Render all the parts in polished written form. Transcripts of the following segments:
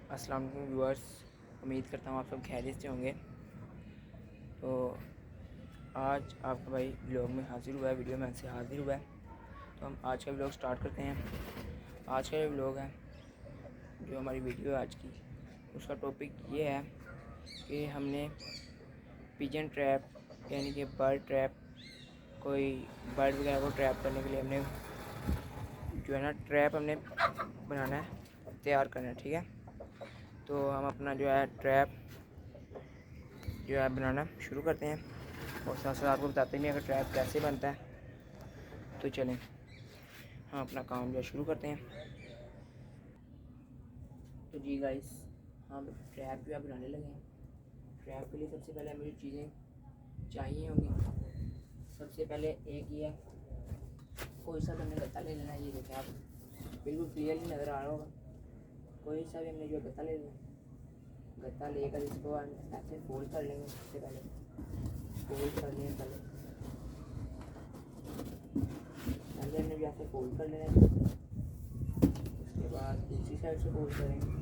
अस्सलाम वालेकुम व्यूअर्स, उम्मीद करता हूँ आप सब खैरियत से होंगे। तो आज आपका भाई व्लॉग में हाज़िर हुआ है, वीडियो में से हाज़िर हुआ है। तो हम आज का व्लॉग स्टार्ट करते हैं। आज का जो व्लॉग है, जो हमारी वीडियो है आज की, उसका टॉपिक ये है कि हमने पिजन ट्रैप यानी कि बर्ड ट्रैप, कोई बर्ड वगैरह को ट्रैप करने के लिए हमने जो है ना ट्रैप हमने बनाना है, तैयार करना है। ठीक है, तो हम अपना जो है ट्रैप जो है बनाना शुरू करते हैं और साथ साथ आपको बताते हैं अगर ट्रैप कैसे बनता है। तो चलें हम अपना काम जो है शुरू करते हैं। तो जी गाइस, हम ट्रैप जो है बनाने लगे हैं। ट्रैप के लिए सबसे पहले हमें जो चीज़ें चाहिए होंगी, सबसे पहले एक ये कोई सा हमने गत्ता ले लेना है। ये देखें आप, बिल्कुल क्लियरली नज़र आ रहा होगा। कोई सा भी हमने जो गत्ता ले लेना, गत्ता लेकर इसको ऐसे फोल्ड कर लेंगे। सबसे पहले फोल्ड कर लेंगे, पहले हमने भी ऐसे फोल्ड कर लेना है। उसके बाद दूसरी साइड से फोल्ड करेंगे।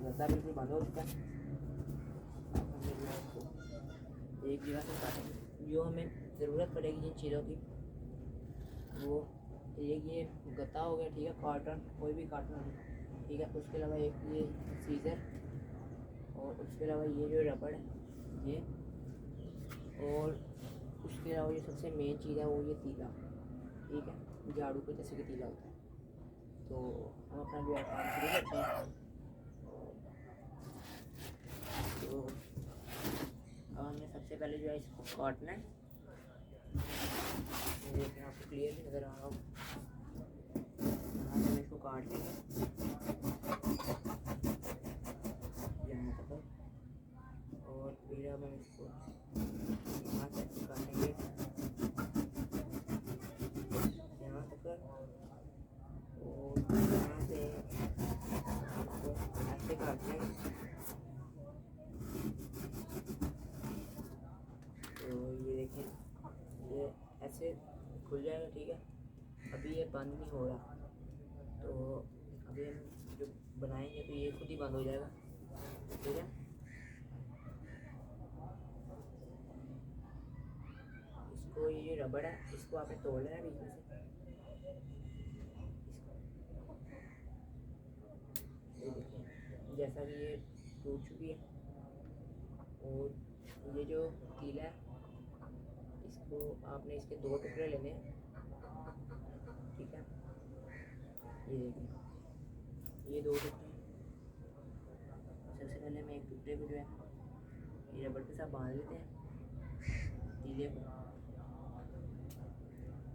गत्ता बिल्कुल बंद हो चुका है। अब हमने जो है इसको एक जगह से काटेंगे। जो हमें ज़रूरत पड़ेगी जिन चीज़ों की, वो एक ये गत्ता हो गया, ठीक है, कार्टन, कोई भी कार्टन हो, ठीक है। उसके अलावा एक ये सीज़र, और उसके अलावा ये जो रबड़ है ये, और उसके अलावा ये सबसे मेन चीज़ है वो ये तीला, ठीक है, झाड़ू पे जैसे कि तीला होता है। तो हम अपना जो है काम शुरू करते हैं। तो अब हमने सबसे पहले जो है इसको काटना है। देखिए आपको क्लियर भी नज़र आ रहा होगा। हम इसको काट लेंगे यहाँ तक, और फिर अब हम इसको यहाँ से काटेंगे यहाँ तक, और यहाँ से इसको ऐसे काट लेंगे। तो ये देखिए, ये ऐसे खुल जाएगा, ठीक है। अभी ये बंद नहीं हो रहा, तो अभी हम जो बनाएंगे तो ये खुद ही बंद हो जाएगा, ठीक है। इसको ये रबड़ है, इसको आपने तोड़ लेना है बीच में से। ये देखिए जैसा कि ये टूट चुकी है। और ये जो तीला है, इसको आपने इसके दो टुकड़े लेने हैं, ठीक है। ये देखिए ये दो टुकड़े। सबसे पहले हम एक टुकड़े को जो है ये रबड़ के साथ बांध लेते हैं तीले को।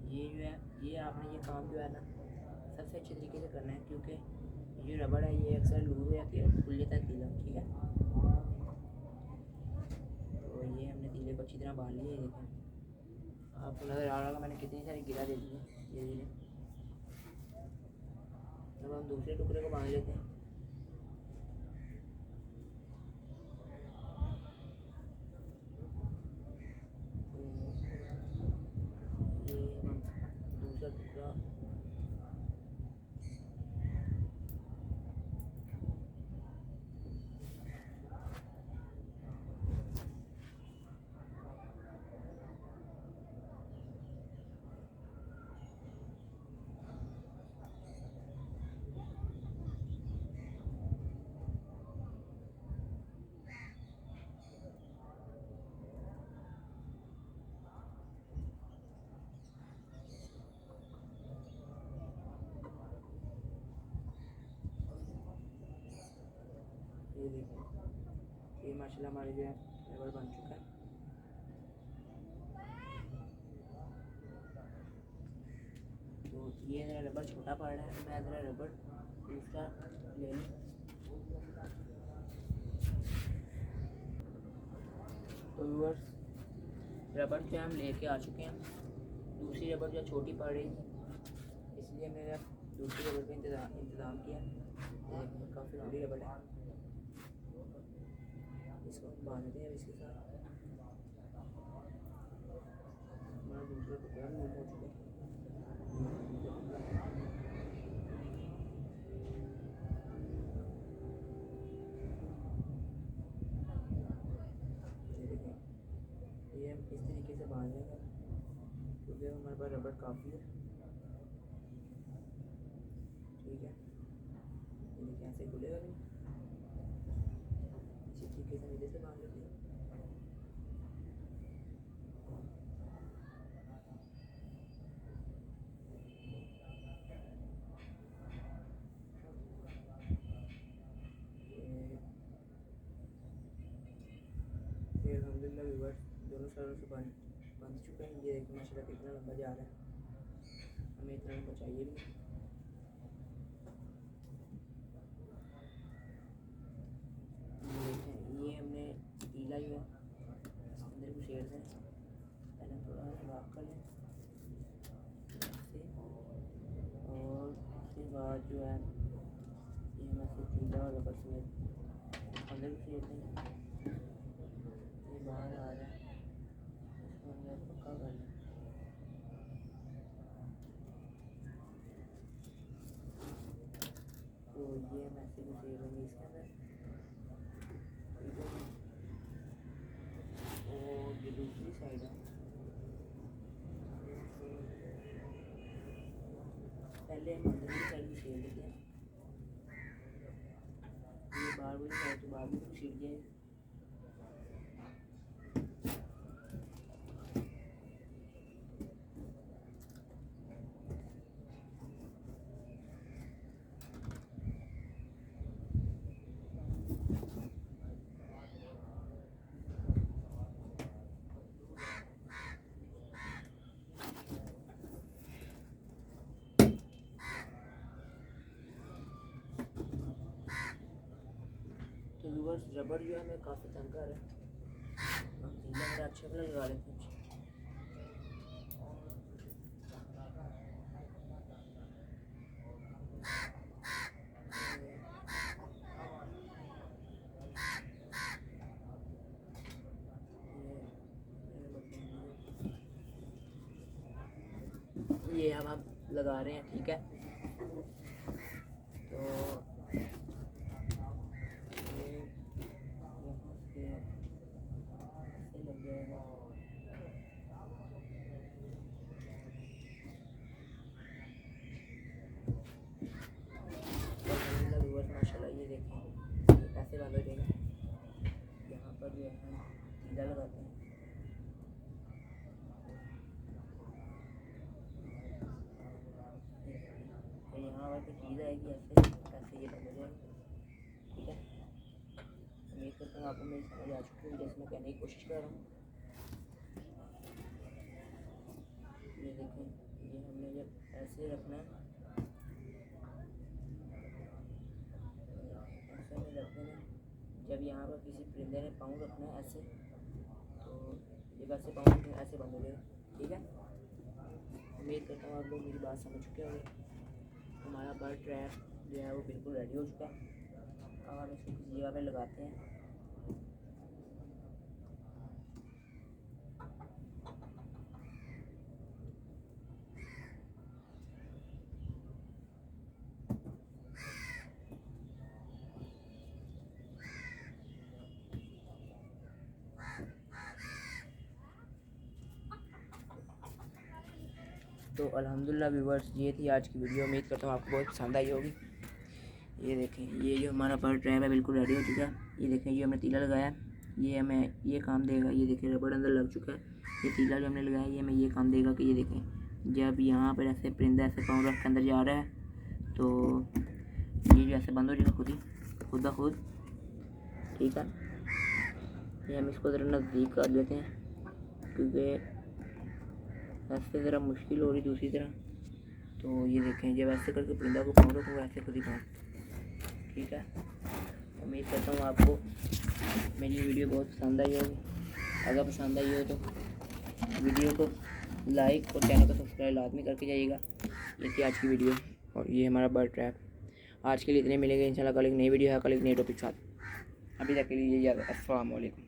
ये जो है ये आपने ये काम जो है ना सबसे अच्छे तरीके से करना है, क्योंकि ये रबड़ है ये अक्सर लूज हो जाती है और खुल जाता है तीला, ठीक है। तो ये हमने तीले को अच्छी तरह बांध लिया। ये देखें आपको नज़र आ रहा होगा मैंने कितनी सारी गिरा दे दी है ये धीरे। अब हम दूसरे टुकड़े को बांध लेते हैं। ये हम दूसरा टुकड़ा ये देखिए, ये माशाल्लाह हमारे जो है रबड़ बन चुका है। तो ये ज़रा रबड़ छोटा पड़ रहा है, मैं ज़रा रबड़ दूसरा ले लूँ। तो व्यूअर्स, रबड़ जो हम लेके आ चुके हैं। दूसरी रबड़ जो छोटी पड़ रही थी, इसलिए मैंने दूसरी रबड़ का इंतज़ाम किया। काफ़ी बड़ी रबड़ है, इसको बांधते हैं इसके साथ। हमारा दूसरा बांध लेंगे क्योंकि हमारे पास रबड़ काफ़ी है। ठीक है, ये देखिए ऐसे खुलेगा नहीं, इसी तरीके से नीचे से बांध लेते हैं। ये अल्हम्दुलिल्लाह व्यूअर्स दोनों साइडों से बंध चुके हैं। ये देखिए माशाल्लाह कितना लंबा जा रहा है, हमें इतना लंबा चाहिए भी नहीं। ये हमने पतीला जो है अंदर को शेड दें, पहले थोड़ा साफ कर लें से, और उसके बाद जो है ये हमें पतीला और रबर समेत अंदर को शेड दें। ये बाहर आ रहा है, इसको अंदर पक्का कर लें। तो ये हम ऐसे को शेड देंगे इसके अंदर। और ये दूसरी साइड है, पहले हम अंदर की साइड में शेड देते हैं। ये बाहर वाली साइड तो बाहर भी सीट जाए। तो व्यूअर्स रबड़ जो है हमें काफ़ी तंग कर रहा है, हम तीला मेरा अच्छा वाला लगा लेते हैं। ये अब हम लगा रहे हैं। ठीक है, तो लग जाएगा। माशाल्लाह ये देखें कैसे बंद हो जाएगा। यहाँ पर जो है तीला लगाते हैं। तो यहाँ पर चीज़ आएगी ऐसे ये बंद हो जाएगा। ठीक है, उम्मीद करता हूँ आपको मेरी समझ आ चुकी है जैसे मैं कहने की कोशिश कर रहा हूँ। ये देखें, ये हमने जब ऐसे रखना है, ऐसे में रख देना। जब यहाँ पर किसी परिंदे ने पाँव रखना है ऐसे, तो ये वैसे पाँव रखना ऐसे बंद हो जाएगा। ठीक है, उम्मीद करता हूँ आप लोग मेरी बात समझ चुके होंगे। हमारा बर्ड ट्रैप जो है वो बिल्कुल रेडी हो चुका है। अब हम इसको किसी जगह पे लगाते हैं। तो अल्हम्दुलिल्लाह व्यूअर्स ये थी आज की वीडियो। उम्मीद करता हूँ आपको बहुत पसंद आई होगी। ये देखें, ये जो हमारा बर्ड ट्रैप है बिल्कुल रेडी हो चुका है। ये देखें, ये हमने तीला लगाया, ये हमें ये काम देगा। ये देखें रबड़ अंदर लग चुका है। ये तीला जो हमने लगाया ये हमें ये काम देगा कि ये देखें जब यहाँ पर ऐसे परिंदा ऐसे पाँव रख के अंदर जा रहा है तो ये जो ऐसे बंद हो जाएगा खुद ब खुद। ठीक है, ये हम इसको ज़रा नज़दीक कर लेते हैं क्योंकि ऐसे ज़रा मुश्किल हो रही दूसरी तरह। तो ये देखें जब ऐसे करके परिंदा को पाँव रखूँगा ऐसे खुद ही पाँव। ठीक है, उम्मीद करता हूँ आपको मेरी वीडियो बहुत पसंद आई होगी। अगर पसंद आई हो तो वीडियो को लाइक और चैनल को सब्सक्राइब लाजमी करके जाइएगा। ये थी आज की वीडियो और ये हमारा बर्ड ट्रैप। आज के लिए इतने मिलेंगे इंशाल्लाह। कल एक नई वीडियो है, कल एक नई टॉपिक साथ। अभी तक के लिए इजाज़त। अस्सलाम वालेकुम।